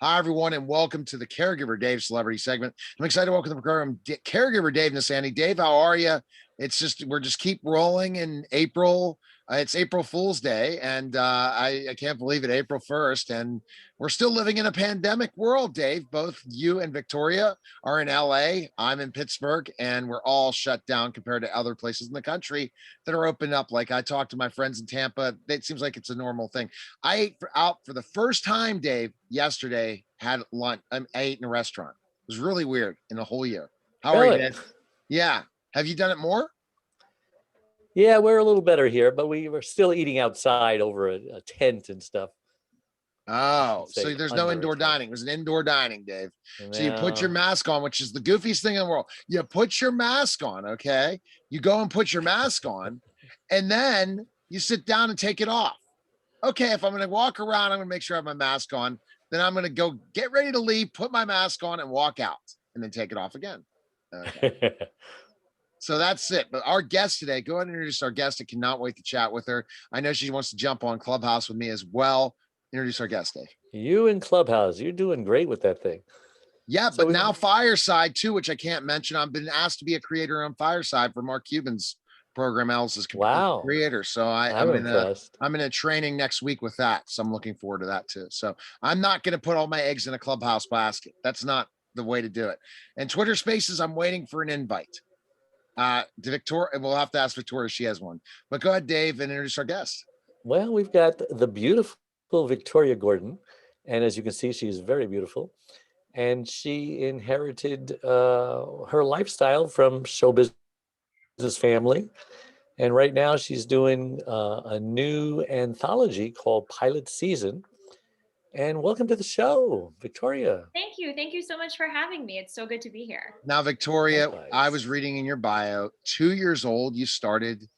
Hi, everyone, and welcome to the Caregiver Dave Celebrity Segment. I'm excited to welcome to the program Caregiver Dave Nasani. Dave, how are you? We're just keep rolling in April. It's April Fool's Day, and I can't believe it, April 1st. And we're still living in a pandemic world, Dave. Both you and Victoria are in LA. I'm in Pittsburgh, and we're all shut down compared to other places in the country that are open up. Like I talked to my friends in Tampa, it seems like it's a normal thing. I ate out for the first time, Dave, yesterday, had lunch. I ate in a restaurant. It was really weird in a whole year. How are you, Really? man? Yeah. Have you done it more? Yeah, we're a little better here, but we were still eating outside over a tent and stuff. I Oh, should say so there's no under a indoor tent. dining. It was an indoor dining, Dave. So you put your Now, mask on, which is the goofiest thing in the world. You put your mask on, okay? You go and put your mask on, and then you sit down and take it off. Okay, if I'm going to walk around, I'm going to make sure I have my mask on. Then I'm going to go get ready to leave, put my mask on, and walk out, and then take it off again. Okay. So that's it. But our guest today, go ahead and introduce our guest. I cannot wait to chat with her. I know she wants to jump on Clubhouse with me as well. Introduce our guest, Dave. you in Clubhouse, you're doing great with that thing. Yeah, So but we, now Fireside too, which I can't mention. I've been asked to be a creator on Fireside for Mark Cuban's program, Alice's wow, creator. So I'm impressed. I'm in a training next week with that. So I'm looking forward to that too. So I'm not going to put all my eggs in a Clubhouse basket. That's not the way to do it. And Twitter Spaces, I'm waiting for an invite. To Victoria, and we'll have to ask Victoria if she has one. But go ahead, Dave, and introduce our guest. Well, we've got the beautiful Victoria Gordon, and as you can see, she's very beautiful. And she inherited her lifestyle from show business family. And right now she's doing a new anthology called Pilot Season. And welcome to the show, Victoria. Thank you. Thank you so much for having me. It's so good to be here. Now, Victoria, I Likewise. was reading in your bio, 2 years old, you started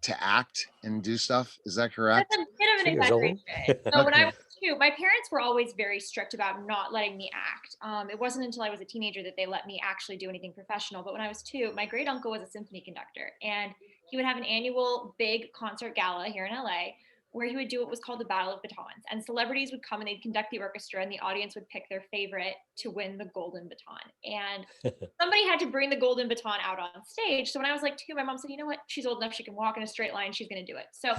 to act and do stuff. Is that That's correct? a bit of an 2 years old? exaggeration. So when I was two, my parents were always very strict about not letting me act. It wasn't until I was a teenager that they let me actually do anything professional. But when I was two, my great uncle was a symphony conductor, and he would have an annual big concert gala here in LA where he would do what was called the Battle of Batons. And celebrities would come and they'd conduct the orchestra, and the audience would pick their favorite to win the golden baton. And somebody had to bring the golden baton out on stage. So when I was like two, my mom said, you know what? She's old enough. She can walk in a straight line. She's going to do it. So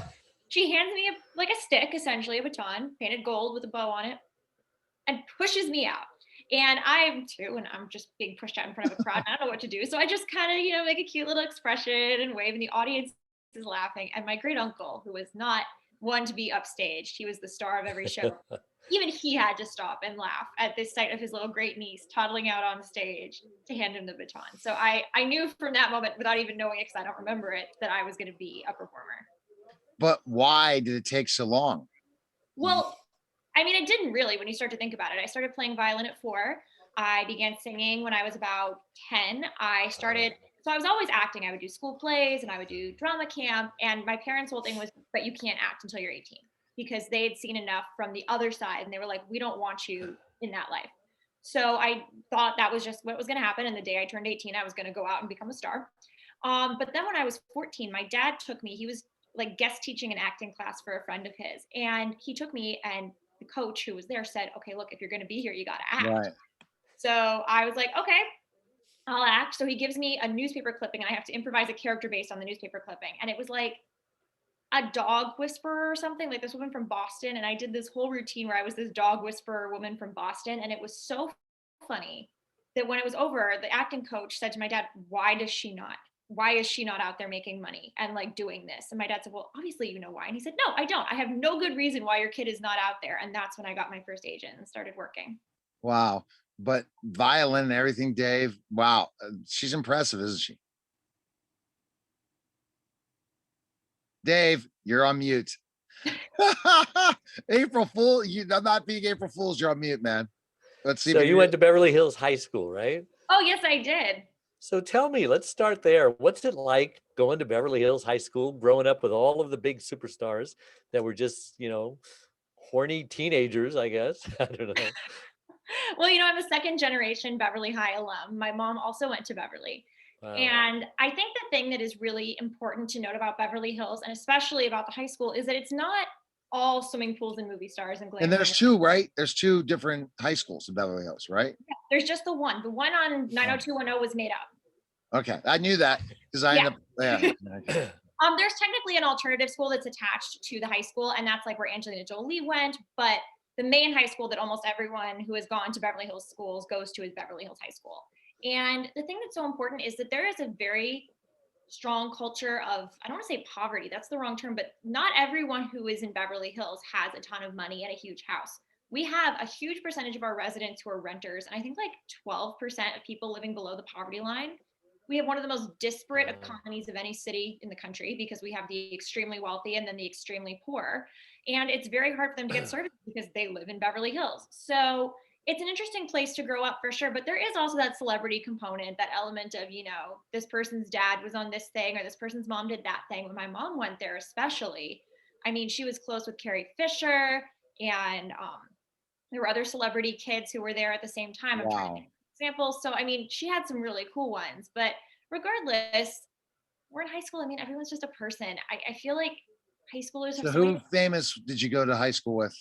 she hands me like a stick, essentially a baton, painted gold with a bow on it, and pushes me out. And I'm two, and I'm just being pushed out in front of a crowd. And I don't know what to do. So I just kind of, make a cute little expression and wave, and the audience is laughing. And my great uncle, who was not one to be upstaged, he was the star of every show. Even he had to stop and laugh at this sight of his little great niece toddling out on stage to hand him the baton. So I knew from that moment, without even knowing it, because I don't remember it, that I was going to be a performer. But why did it take so long? Well, I mean, it didn't really when you start to think about it. I started playing violin at 4. I began singing when I was about 10. So I was always acting. I would do school plays and I would do drama camp. And my parents' whole thing was, but you can't act until you're 18, because they had seen enough from the other side. And they were like, we don't want you in that life. So I thought that was just what was going to happen. And the day I turned 18, I was going to go out and become a star. But then when I was 14, my dad took me. He was like guest teaching an acting class for a friend of his. And he took me, and the coach who was there said, okay, look, if you're going to be here, you got to act. Right. So I was like, okay, I'll act. So he gives me a newspaper clipping, and I have to improvise a character based on the newspaper clipping. And it was like a dog whisperer or something, like this woman from Boston. And I did this whole routine where I was this dog whisperer woman from Boston. And it was so funny that when it was over, the acting coach said to my dad, why is she not out there making money and like doing this? And my dad said, well, obviously you know why. And he said, no, I don't. I have no good reason why your kid is not out there. And that's when I got my first agent and started working. Wow. But violin and everything, Dave. Wow. She's impressive, isn't she? Dave, you're on mute. April Fool. I'm not being April Fools. You're on mute, man. Let's see. So you went to Beverly Hills High School, right? Oh, yes, I did. So tell me, let's start there. What's it like going to Beverly Hills High School, growing up with all of the big superstars that were just, horny teenagers, I guess? I don't know. Well, I'm a second generation Beverly High alum. My mom also went to Beverly. Wow. And I think the thing that is really important to note about Beverly Hills, and especially about the high school, is that it's not all swimming pools and movie stars and And glamour. there's two, right? There's two different high schools in Beverly Hills, right? Yeah, there's just the one. The one on 90210 was made up. Okay, I knew that because I Yeah. ended up, yeah. There's technically an alternative school that's attached to the high school, and that's like where Angelina Jolie went. But the main high school that almost everyone who has gone to Beverly Hills schools goes to is Beverly Hills High School. And the thing that's so important is that there is a very strong culture of, I don't want to say poverty, that's the wrong term, but not everyone who is in Beverly Hills has a ton of money and a huge house. We have a huge percentage of our residents who are renters, and I think like 12% of people living below the poverty line. We have one of the most disparate economies of any city in the country because we have the extremely wealthy and then the extremely poor. And it's very hard for them to get services because they live in Beverly Hills. So it's an interesting place to grow up for sure, but there is also that celebrity component, that element of, you know, this person's dad was on this thing or this person's mom did that thing. When my mom went there, especially, I mean, she was close with Carrie Fisher, and there were other celebrity kids who were there at the same time. I'm trying to Wow. think of examples. So, I mean, she had some really cool ones, but regardless, we're in high school. I mean, everyone's just a person. I feel like high schoolers have So so who many. famous did you go to high school with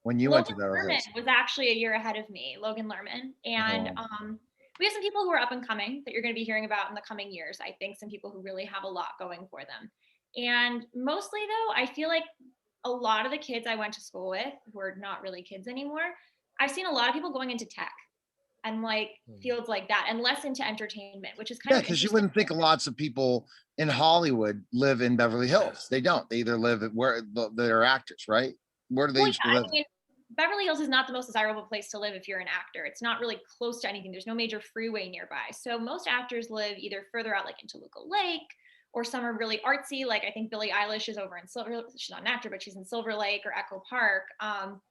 when you went to Logan Beverly Lerman Hills? was actually a year ahead of me, Logan Lerman. And Oh. we have some people who are up and coming that you're going to be hearing about in the coming years. I think some people who really have a lot going for them. And mostly, though, I feel like a lot of the kids I went to school with who are not really kids anymore, I've seen a lot of people going into tech and like fields like that and less into entertainment, which is kind Yeah, of because you interesting. wouldn't think lots of people in Hollywood live in Beverly Hills. They don't. They either live at where they're actors, right? Where do they Well, usually yeah, live? I mean, Beverly Hills is not the most desirable place to live if you're an actor. It's not really close to anything. There's no major freeway nearby. So most actors live either further out, like in Toluca Lake, or some are really artsy. Like I think Billie Eilish is over in Silver. She's not an actor, but she's in Silver Lake or Echo Park.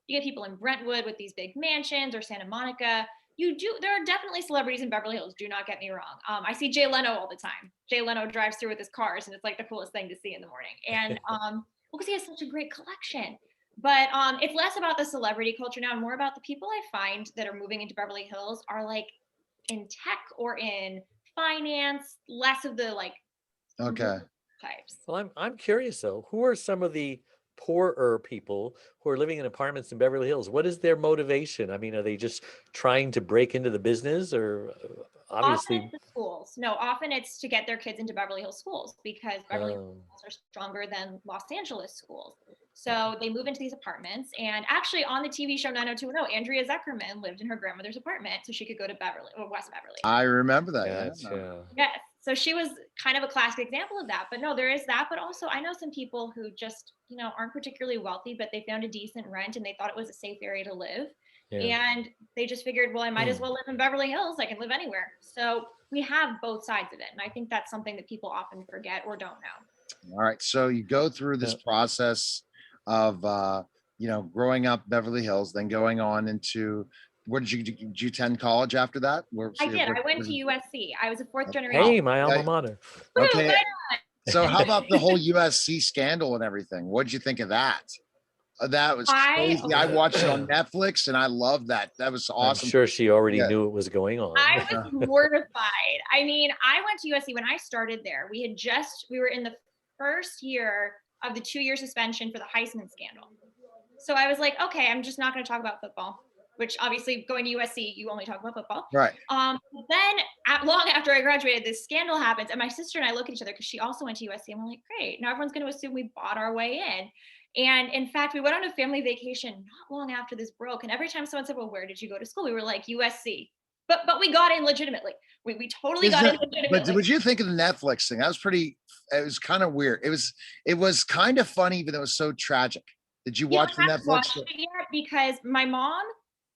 You get people in Brentwood with these big mansions or Santa Monica. There are definitely celebrities in Beverly Hills. Do not get me wrong. I see Jay Leno all the time. Jay Leno drives through with his cars, and it's like the coolest thing to see in the morning. And because he has such a great collection. But it's less about the celebrity culture now and more about the people I find that are moving into Beverly Hills are like in tech or in finance, less of the like Okay. types. Well, I'm curious though, who are some of the poorer people who are living in apartments in Beverly Hills? What is their motivation? I mean, are they just trying to break into the business, or Often obviously? it's the schools. No, often it's to get their kids into Beverly Hills schools because Beverly Hills Oh, schools are stronger than Los Angeles schools. So they move into these apartments. And actually, on the TV show 90210, Andrea Zuckerman lived in her grandmother's apartment so she could go to Beverly or West Beverly. I remember that. Yeah. gotcha. Yes. So she was kind of a classic example of that. But no, there is that. But also, I know some people who just, you know, aren't particularly wealthy, but they found a decent rent and they thought it was a safe area to live. Yeah. And they just figured, well, I might as well live in Beverly Hills. I can live anywhere. So we have both sides of it. And I think that's something that people often forget or don't know. All right. So you go through this process of growing up Beverly Hills, then going on into where did you do? Did you attend college after that? I did. I went to USC. I was a fourth generation. Hey, my alma mater. Okay. Right So how about the whole USC scandal and everything? What did you think of that? That was crazy. I watched it on Netflix and I loved that. That was I'm awesome. sure she already Yeah. knew it was going on. I was mortified. I mean, I went to USC when I started there. We were in the first year of the 2-year suspension for the Heisman scandal. So I was like, okay, I'm just not going to talk about football, which obviously going to USC, you only talk about football. Right. Then long after I graduated, this scandal happens. And my sister and I look at each other because she also went to USC. And we're like, great. Now everyone's going to assume we bought our way in. And in fact, we went on a family vacation not long after this broke. And every time someone said, well, where did you go to school? We were like, USC. But we got in legitimately. We totally got in legitimately. But what did you think of the Netflix thing? That was it was kind of weird. It was kind of funny, even though it was so tragic. Did you watch the I haven't Netflix? watched it yet because my mom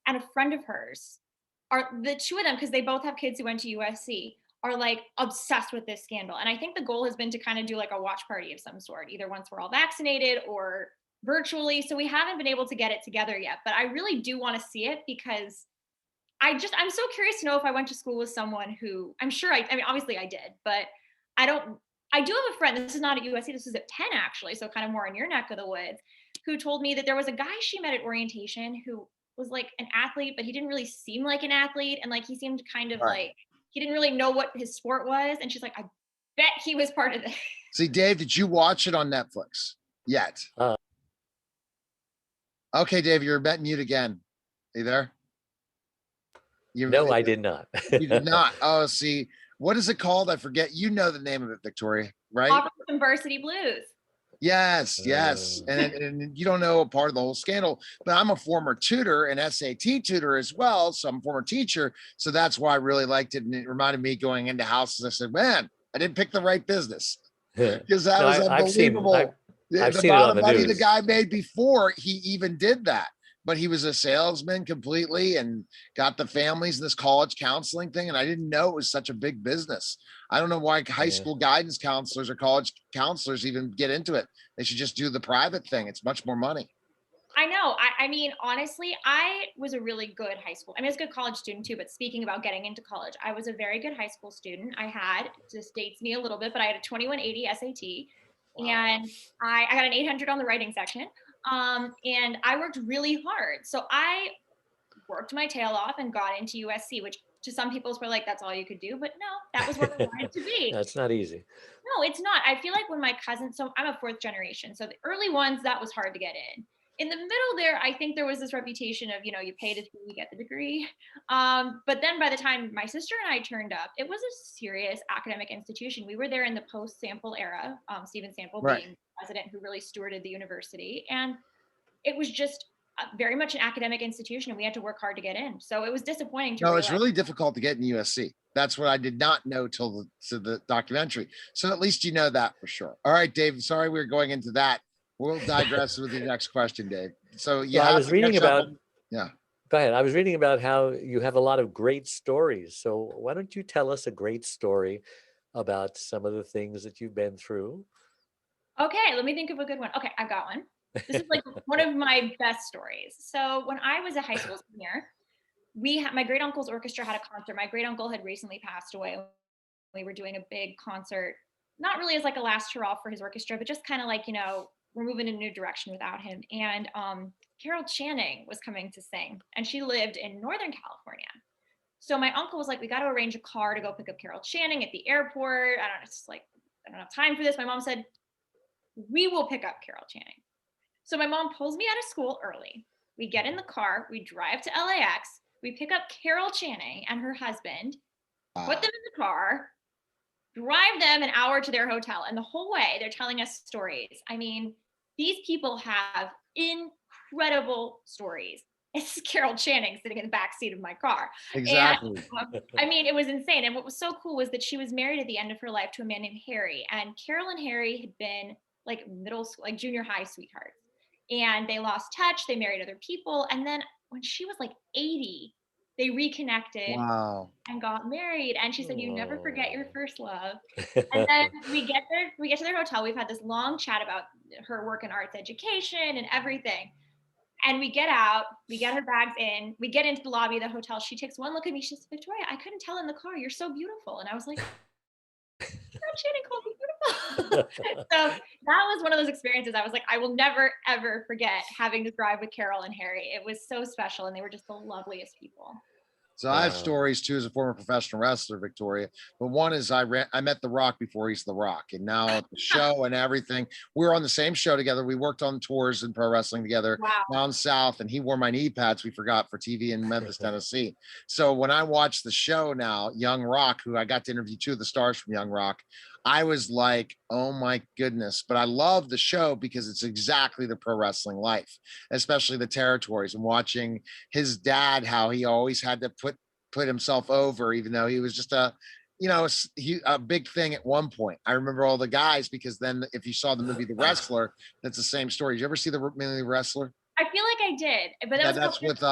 and a friend of hers are the two of them, because they both have kids who went to USC, are like obsessed with this scandal. And I think the goal has been to kind of do like a watch party of some sort, either once we're all vaccinated or virtually. So we haven't been able to get it together yet, but I really do want to see it because I'm so curious to know if I went to school with someone who I mean, obviously I did, but I do have a friend, this is not at USC, this is at Penn actually, so kind of more in your neck of the woods, who told me that there was a guy she met at orientation who was like an athlete, but he didn't really seem like an athlete. And like, he seemed kind of like, he didn't really know what his sport was. And she's like, I bet he was part of this. See, Dave, did you watch it on Netflix yet? Okay, Dave, you're bet mute again. Are you there? No, I did not. You did not. Oh, see, what is it called? I forget. You know the name of it, Victoria, right? Operation Varsity Blues. Yes, yes. And you don't know a part of the whole scandal, but I'm a former tutor and SAT tutor as well. So I'm a former teacher. So that's why I really liked it. And it reminded me going into houses. I said, man, I didn't pick the right business because that No, was I've seen unbelievable. I've The seen it on amount of the money the news. guy made before he even did that. But he was a salesman completely and got the families in this college counseling thing. And I didn't know it was such a big business. I don't know why high Yeah. school guidance counselors or college counselors even get into it. They should just do the private thing. It's much more money. I know. I mean, honestly, I was a really good high school. I mean, I was a good college student too, but speaking about getting into college, I was a very good high school student. I had, this dates me a little bit, but I had a 2180 SAT and I got an 800 on the writing section. And I worked really hard. So I worked my tail off and got into USC, which to some people were like, that's all you could do. But no, that was where I wanted to be. That's not easy. No, it's not. I feel like when my cousins, so I'm a fourth generation. So the early ones, that was hard to get in. In the middle there, I think there was this reputation of, you pay to you get the degree. But then by the time my sister and I turned up, it was a serious academic institution. We were there in the post-Sample era, Stephen Sample Right. being president who really stewarded the university. And it was just very much an academic institution and we had to work hard to get in. So it was disappointing to No, realize. it's really difficult to get in USC. That's what I did not know till the documentary. So at least you know that for sure. All right, Dave. Sorry we were going into that. We'll digress with the next question, Dave. So I was reading about. Yeah. Go ahead. I was reading about how you have a lot of great stories. So why don't you tell us a great story about some of the things that you've been through? Okay, let me think of a good one. Okay, I've got one. This is like one of my best stories. So when I was a high school senior, my great uncle's orchestra had a concert. My great uncle had recently passed away. We were doing a big concert, not really as like a last hurrah for his orchestra, but just kind of like, we're moving in a new direction without him. And Carol Channing was coming to sing, and she lived in Northern California. So my uncle was like, we got to arrange a car to go pick up Carol Channing at the airport. I don't have time for this. My mom said, we will pick up Carol Channing. So my mom pulls me out of school early. We get in the car, we drive to LAX, we pick up Carol Channing and her husband, put them in the car, drive them an hour to their hotel. And the whole way they're telling us stories. I mean, these people have incredible stories. It's Carol Channing sitting in the back seat of my car. Exactly. And, I mean, it was insane. And what was so cool was that she was married at the end of her life to a man named Harry. And Carol and Harry had been like middle school, like junior high sweethearts. And they lost touch. They married other people. And then when she was like 80, they reconnected. Wow. And got married. And she said, you never forget your first love. And then we get to their hotel. We've had this long chat about her work in arts education and everything. And we get out, we get her bags in, we get into the lobby of the hotel. She takes one look at me. She says, Victoria, I couldn't tell in the car. You're so beautiful. And I was like, Channing called me beautiful. So that was one of those experiences. I was like, I will never, ever forget having to drive with Carol and Harry. It was so special. And they were just the loveliest people. So I have stories too as a former professional wrestler, Victoria. But one is I met The Rock before he's The Rock, and now the show and everything. We were on the same show together. We worked on tours in pro wrestling together down south, and he wore my knee pads we forgot for TV in Memphis, Tennessee. So when I watch the show now, Young Rock, who I got to interview two of the stars from Young Rock, I was like, oh my goodness. But I love the show because it's exactly the pro wrestling life, especially the territories, and watching his dad, how he always had to put himself over, even though he was just a big thing at one point. I remember all the guys, because then if you saw the movie The Wrestler, that's the same story. Did you ever see the movie Wrestler? I feel like I did, but that's with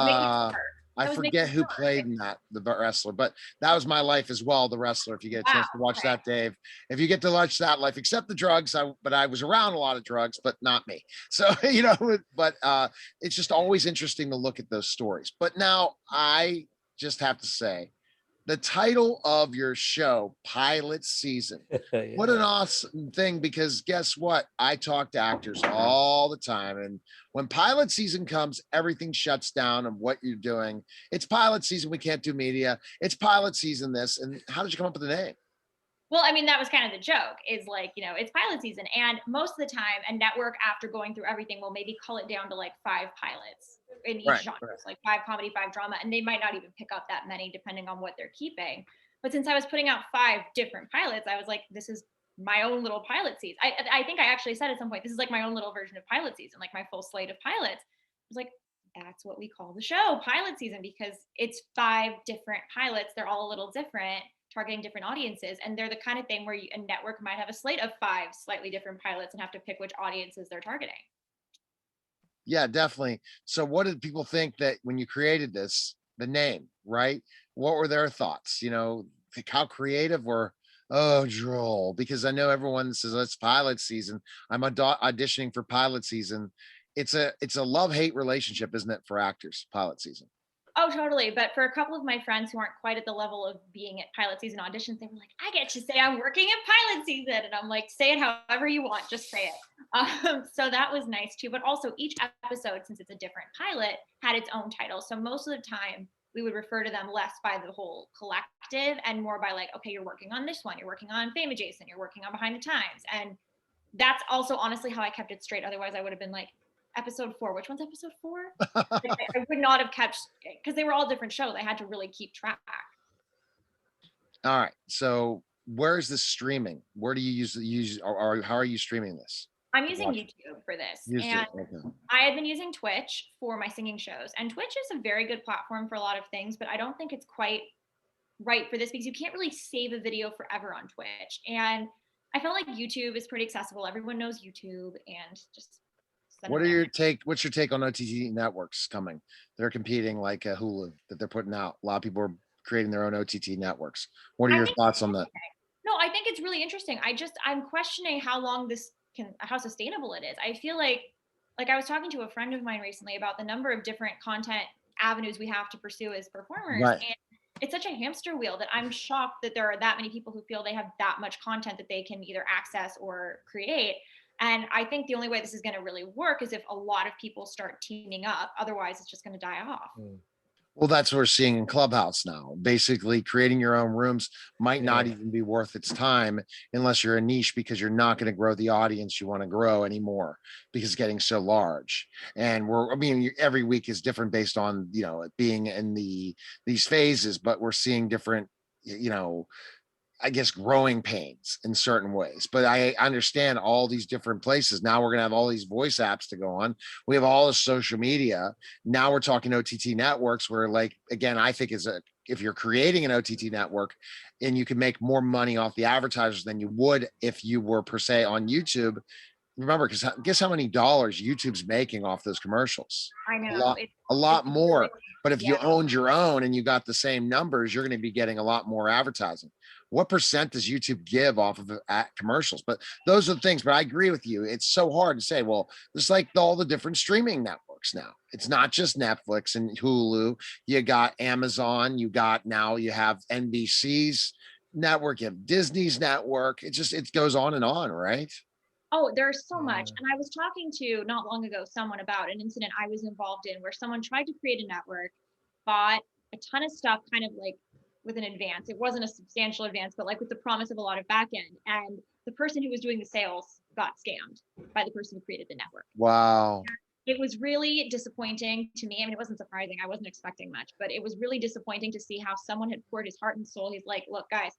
I forget who played in that, The Wrestler, but that was my life as well, The Wrestler. If you get a chance to watch that, Dave, if you get to watch that life, except the drugs, but I was around a lot of drugs, but not me. So, but it's just always interesting to look at those stories. But now I just have to say, the title of your show, Pilot Season, what an awesome thing, because guess what? I talk to actors all the time, and when pilot season comes, everything shuts down of what you're doing. It's pilot season. We can't do media. It's pilot season this. And how did you come up with the name? Well, I mean, that was kind of the joke is like, it's pilot season. And most of the time, a network, after going through everything, will maybe cull it down to like 5 pilots in each Right, genre. right. So like 5 comedy, 5 drama. And they might not even pick up that many depending on what they're keeping. But since I was putting out 5 different pilots, I was like, this is my own little pilot season. I think I actually said at some point, this is like my own little version of pilot season, like my full slate of pilots. I was like, that's what we call the show, pilot season, because it's 5 different pilots. They're all a little different, targeting different audiences. And they're the kind of thing where a network might have a slate of 5 slightly different pilots and have to pick which audiences they're targeting. Yeah, definitely. So what did people think that when you created this, the name, right? What were their thoughts? Like how creative or oh droll? Because I know everyone says it's pilot season. I'm auditioning for pilot season. It's a love-hate relationship, isn't it, for actors, pilot season? Oh, totally. But for a couple of my friends who aren't quite at the level of being at pilot season auditions, they were like, I get to say I'm working at pilot season. And I'm like, say it however you want, just say it. So that was nice too. But also, each episode, since it's a different pilot, had its own title. So most of the time, we would refer to them less by the whole collective and more by like, okay, you're working on this one, you're working on Fame Adjacent, you're working on Behind the Times. And that's also honestly how I kept it straight. Otherwise, I would have been like, episode 4. Which one's episode 4? Like, I would not have kept, because they were all different shows. I had to really keep track. All right. So where's this streaming? Where do you use or how are you streaming this? I'm using Watch YouTube for this. used And it. Okay. I had been using Twitch for my singing shows. And Twitch is a very good platform for a lot of things, but I don't think it's quite right for this because you can't really save a video forever on Twitch. And I felt like YouTube is pretty accessible. Everyone knows YouTube and just send What it are there. what's your take on OTT networks coming? They're competing like Hulu that they're putting out. A lot of people are creating their own OTT networks. What are I your think thoughts on that? No, I think it's really interesting. I'm questioning how long how sustainable it is. I feel like I was talking to a friend of mine recently about the number of different content avenues we have to pursue as performers. Right. And it's such a hamster wheel that I'm shocked that there are that many people who feel they have that much content that they can either access or create. And I think the only way this is going to really work is if a lot of people start teaming up. Otherwise, it's just going to die off. Well, that's what we're seeing in Clubhouse now. Basically, creating your own rooms might not Yeah. even be worth its time unless you're a niche because you're not going to grow the audience you want to grow anymore because it's getting so large. And every week is different based on, it being in these phases, but we're seeing different, I guess, growing pains in certain ways. But I understand all these different places. Now we're going to have all these voice apps to go on. We have all this social media. Now we're talking OTT networks where, like, again, I think if you're creating an OTT network and you can make more money off the advertisers than you would if you were per se on YouTube. Remember, because guess how many dollars YouTube's making off those commercials? I A know. lot, a lot It's more. really, But if you yeah. owned your own and you got the same numbers, you're going to be getting a lot more advertising. What percent does YouTube give off of commercials? But those are the things. But I agree with you. It's so hard to say, well, it's like all the different streaming networks now. It's not just Netflix and Hulu. You got Amazon. You have NBC's network. You have Disney's network. It goes on, right? Oh, there's so much. And I was talking to not long ago someone about an incident I was involved in where someone tried to create a network, bought a ton of stuff kind of like with an advance. It wasn't a substantial advance, but like with the promise of a lot of back end. And the person who was doing the sales got scammed by the person who created the network. Wow. It was really disappointing to me. I mean, it wasn't surprising. I wasn't expecting much, but it was really disappointing to see how someone had poured his heart and soul. He's like, look, guys,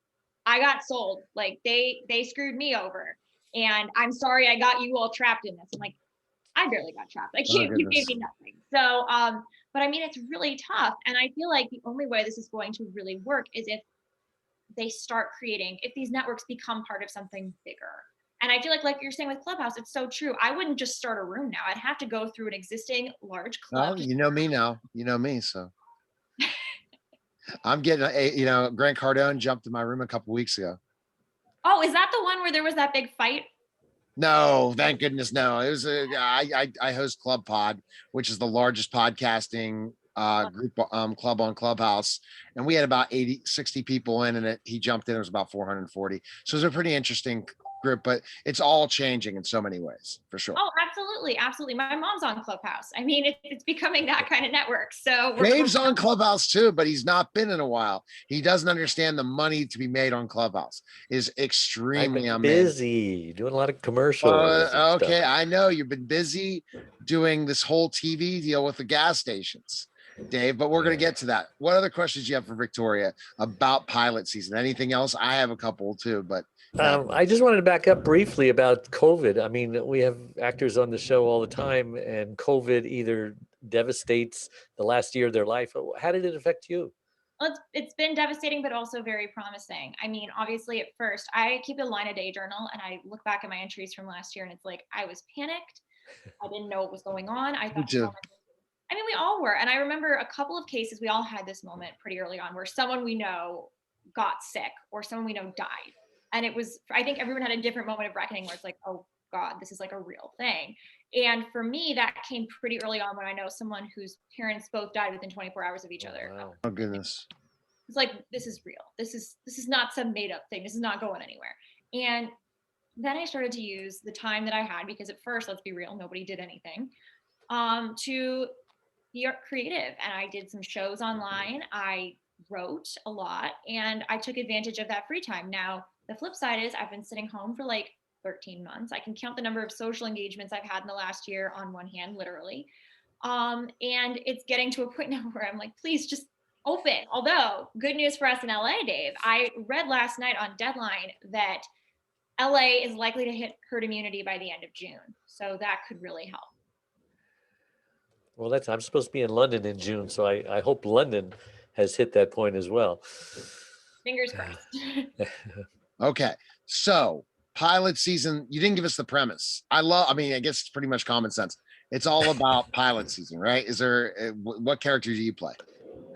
I got sold. Like they screwed me over. And I'm sorry I got you all trapped in this. I'm like, I barely got trapped. Like Oh, you gave goodness. me nothing. So but I mean it's really tough. And I feel like the only way this is going to really work is if if these networks become part of something bigger. And I feel like you're saying with Clubhouse, it's so true. I wouldn't just start a room now. I'd have to go through an existing large Oh, club. you know me now. You know me, so I'm getting Grant Cardone jumped in my room a couple weeks ago. Oh, is that the one where there was that big fight? No, thank goodness, no. It was I host Club Pod, which is the largest podcasting group club on Clubhouse, and we had about 60 people in, and he jumped in. It was about 440, so it was a pretty interesting group, but it's all changing in so many ways, for sure. Oh, absolutely, absolutely. My mom's on Clubhouse. I mean, it's becoming that kind of network. So Dave's on Clubhouse too, but he's not been in a while. He doesn't understand the money to be made on Clubhouse is I've extremely been amazing. busy doing a lot of commercials. And Okay, stuff. I know you've been busy doing this whole TV deal with the gas stations, Dave, but we're going to Yeah. get to that. What other questions do you have for Victoria about pilot season? Anything else? I have a couple too, but I just wanted to back up briefly about COVID. I mean, we have actors on the show all the time, and COVID either devastates the last year of their life. How did it affect you? well, it's been devastating, but also very promising. I mean, obviously, at first, I keep a line a day journal, and I look back at my entries from last year, and it's like I was panicked. I didn't know what was going on. I me thought too. I mean, we all were. And I remember a couple of cases, we all had this moment pretty early on where someone we know got sick or someone we know died. And it was, I think everyone had a different moment of reckoning where it's like, oh God, this is like a real thing. And for me, that came pretty early on when I know someone whose parents both died within 24 hours of each other. Wow. Oh goodness. It's like, this is real. This is not some made up thing. This is not going anywhere. And then I started to use the time that I had because at first, let's be real, nobody did anything to be creative. And I did some shows online. I wrote a lot and I took advantage of that free time. Now, the flip side is I've been sitting home for like 13 months. I can count the number of social engagements I've had in the last year on one hand, literally. And it's getting to a point now where I'm like, please just open. Although, good news for us in LA, Dave, I read last night on Deadline that LA is likely to hit herd immunity by the end of June. So that could really help. Well, I'm supposed to be in London in June, so I hope London has hit that point as well. Fingers crossed. Okay, so pilot season, you didn't give us the premise. I mean, I guess it's pretty much common sense. It's all about pilot season, right? Is there, what character do you play?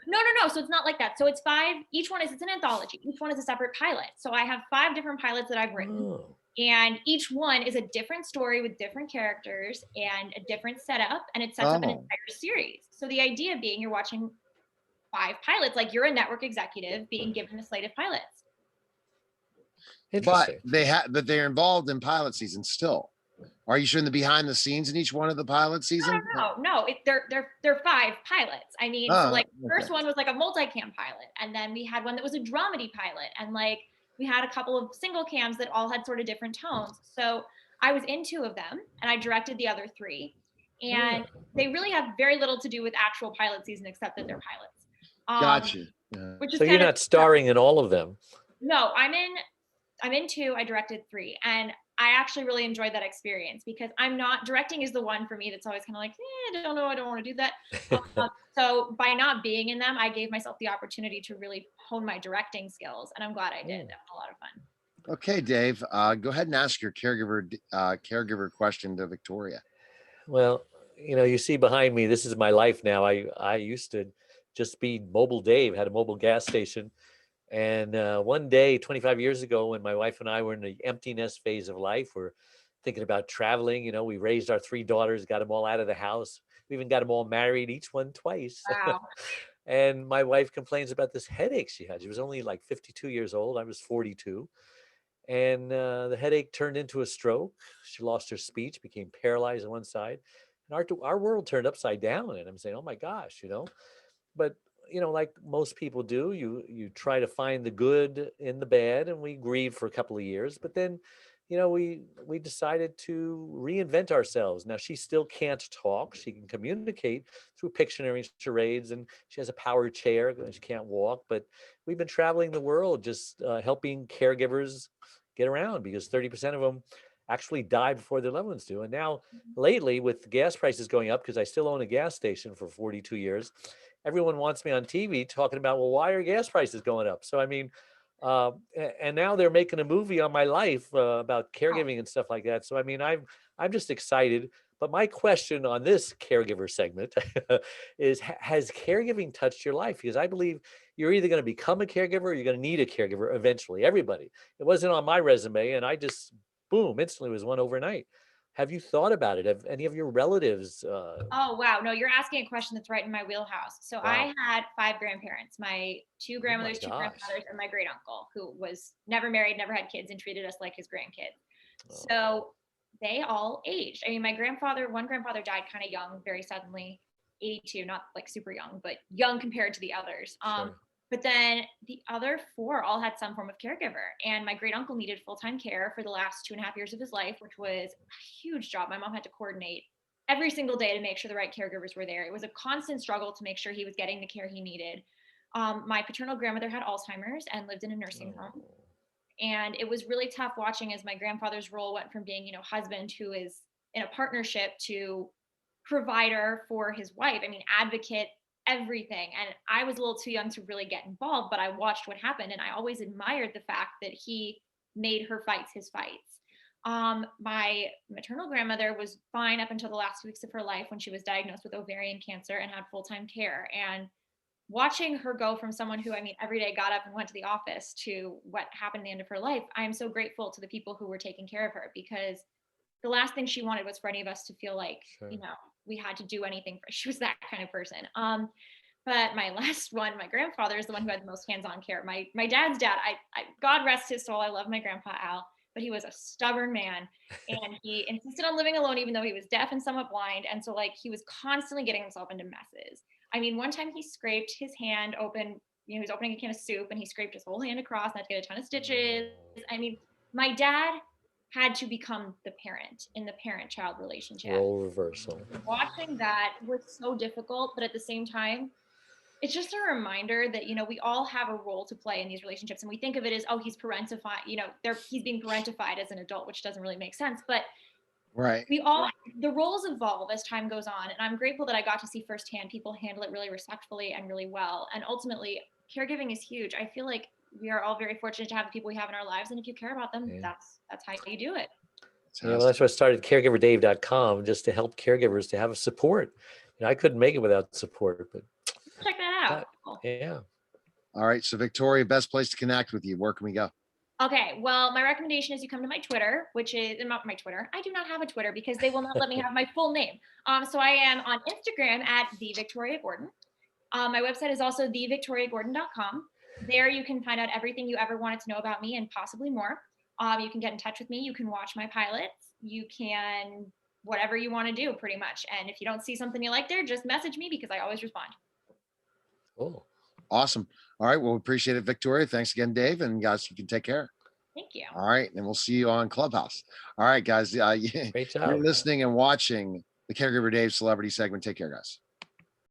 No. So it's not like that. So it's 5. Each one it's an anthology. Each one is a separate pilot. So I have 5 different pilots that I've written. Oh. And each one is a different story with different characters and a different setup. And it sets up an Oh. entire series. So the idea being you're watching 5 pilots, like you're a network executive being given a slate of pilots. But Interesting. but they're involved in pilot season still. Are you showing the behind the scenes in each one of the pilot season? No. They're 5 pilots. I mean, so like the first Okay. one was like a multicam pilot, and then we had one that was a dramedy pilot, and like we had a couple of single cams that all had sort of different tones. So I was in 2 of them, and I directed the other 3, and they really have very little to do with actual pilot season except that they're pilots. Gotcha. Yeah. Which is So you're kind of not starring in all of them. no. I'm in 2. I directed 3, and I actually really enjoyed that experience because I'm not directing is the one for me that's always kind of like, I don't know, I don't want to do that. So by not being in them, I gave myself the opportunity to really hone my directing skills, and I'm glad I did. That was a lot of fun. Okay, Dave, go ahead and ask your caregiver question to Victoria. Well, you see behind me, this is my life now. I used to just be mobile Dave, had a mobile gas station. And one day, 25 years ago, when my wife and I were in the empty nest phase of life, we're thinking about traveling. We raised our 3 daughters, got them all out of the house. We even got them all married, each one twice. Wow. And my wife complains about this headache she had. She was only like 52 years old. I was 42. And the headache turned into a stroke. She lost her speech, became paralyzed on one side. And our world turned upside down. And I'm saying, oh my gosh, But like most people do, you try to find the good in the bad, and we grieved for a couple of years. But then, we decided to reinvent ourselves. Now she still can't talk; she can communicate through Pictionary and charades, and she has a power chair. She can't walk, but we've been traveling the world just helping caregivers get around because 30% of them actually die before their loved ones do. And now, lately, with gas prices going up, because I still own a gas station for 42 years. Everyone wants me on TV talking about, well, why are gas prices going up? So, I mean, and now they're making a movie on my life about caregiving and stuff like that. So, I mean, I'm just excited. But my question on this caregiver segment is, has caregiving touched your life? Because I believe you're either going to become a caregiver or you're going to need a caregiver eventually. Everybody. It wasn't on my resume, and I just, boom, instantly was one overnight. Have you thought about it? Have any of your relatives? Oh, wow. No, you're asking a question that's right in my wheelhouse. So Wow. I had 5 grandparents, my 2 grandmothers, 2 gosh. grandfathers, and my great uncle, who was never married, never had kids, and treated us like his grandkids. So they all aged. I mean, one grandfather died kind of young, very suddenly, 82, not like super young, but young compared to the others. Sure. But then the other four all had some form of caregiver. And my great uncle needed full-time care for the last 2.5 years of his life, which was a huge job. My mom had to coordinate every single day to make sure the right caregivers were there. It was a constant struggle to make sure he was getting the care he needed. My paternal grandmother had Alzheimer's and lived in a nursing home. And it was really tough watching as my grandfather's role went from being, husband who is in a partnership to provider for his wife. I mean, advocate, everything. And I was a little too young to really get involved, but I watched what happened. And I always admired the fact that he made her fights his fights. My maternal grandmother was fine up until the last weeks of her life when she was diagnosed with ovarian cancer and had full-time care. And watching her go from someone who, I mean, every day got up and went to the office to what happened at the end of her life, I'm so grateful to the people who were taking care of her, because the last thing she wanted was for any of us to feel like, Sure. we had to do anything for her. She was that kind of person. But my last one, my grandfather, is the one who had the most hands-on care. My dad's dad, I God rest his soul, I love my grandpa Al, but he was a stubborn man, and he insisted on living alone even though he was deaf and somewhat blind. And so like he was constantly getting himself into messes. I mean, one time he scraped his hand open, he was opening a can of soup and he scraped his whole hand across and had to get a ton of stitches. I mean, my dad had to become the parent in the parent-child relationship. Role reversal. Watching that was so difficult, but at the same time, it's just a reminder that, we all have a role to play in these relationships. And we think of it as, oh, he's parentified, he's being parentified as an adult, which doesn't really make sense. But Right. the roles evolve as time goes on. And I'm grateful that I got to see firsthand people handle it really respectfully and really well. And ultimately, caregiving is huge. I feel like we are all very fortunate to have the people we have in our lives. And if you care about them, Yeah. that's how you do it. Yeah, well, that's why I started caregiverdave.com, just to help caregivers to have support. I couldn't make it without support, but Check that out. Cool. yeah. All right. So Victoria, best place to connect with you. Where can we go? Okay, well, my recommendation is you come to my Twitter, which is not my Twitter. I do not have a Twitter because they will not let me have my full name. So I am on Instagram at the Victoria Gordon. My website is also thevictoriagordon.com. There you can find out everything you ever wanted to know about me and possibly more. You can get in touch with me. You can watch my pilots. You can whatever you want to do, pretty much. And if you don't see something you like there, just message me because I always respond. Cool. Awesome. All right. Well, we appreciate it, Victoria. Thanks again, Dave. And guys, you can take care. Thank you. All right. And we'll see you on Clubhouse. All right, guys. Great job. You're listening and watching the Caregiver Dave Celebrity Segment. Take care, guys.